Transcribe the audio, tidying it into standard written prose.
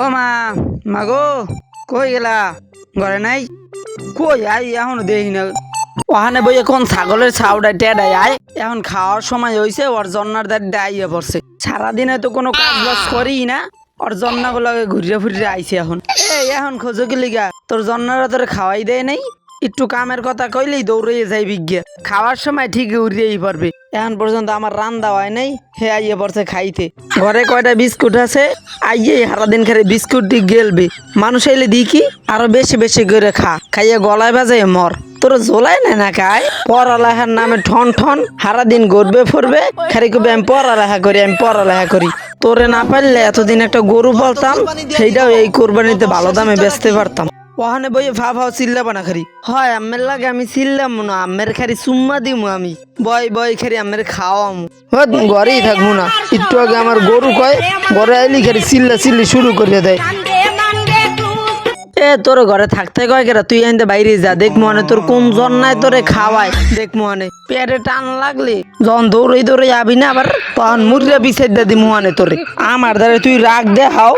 ও মা, মা গো, কই গেলা? ঘরে নাই? কই আই এখন দেখি না। ওখানে বইয়ে কোন ছাগলের ছাউডা টেডাই আয়। এখন খাওয়ার সময় হইছে, ওর জন্নার দাঁড়িয়ে ডাইয়া পড়ছে। সারাদিনে তো কোনো কাজ বাজ করি না, ওর জন্না গুলাকে ঘুরিয়ে ফুরিয়ে আইছে এখন। এখন খোঁজো কি লিগা? তোর জন্নারা তোরে খাওয়াই দেয় নাই? একটু কামের কথা কইলেই দৌড়ে যাই বিজ্ঞা। খাওয়ার সময় ঠিকই উড়িয়েই পারবে। এখন পর্যন্ত আমার রান্দা হয় নাই, হে আইয়ে পড়ছে খাইতে। ঘরে কয়টা বিস্কুট আছে, আইয়ে সারাদিন খালি বিস্কুট দিয়ে গেলবে। মানুষ এলে দি কি আরো বেশি বেশি করে খা, খাইয়ে গলায় বাজায় মর। তোর জোলাই নাই না খায়? পড়ালেখার নামে ঠন ঠন সারাদিন গড়বে ফরবে, খালি কবি আমি পড়ালেখা করি, আমি পড়ালেখা করি। তোরে না পারলে এতদিন একটা গরু বলতাম, সেইটাও এই কোরবানিতে ভালো দামে বেচতে পারতাম। ওখানে বইয়ে ভাও চিল্লাবা না খারি। হয় আমের লাগে আমি চিল্লাম না, আমের খারি চুম্মা দিমু আমি। বয় খারি আমের খাওয়ামু। ঘরেই থাকবো না। একটু আগে আমার গরু কয়, ঘরে আইলি খারি চিল্লি শুরু করে দেয়। তোর ঘরে থাকতে কয় কেরা? তুই আনতে বাইরে যা, দেখ মনে তোর কোন জন্নায় তোরে খাওয়ায়। দেখ মনে পেটে টান লাগলে যখন দৌড়ে আবি না আবার, তখন মুরগা বিছাই দি মনে তোরে। আমার দ্বারা তুই রাগ দেখাও,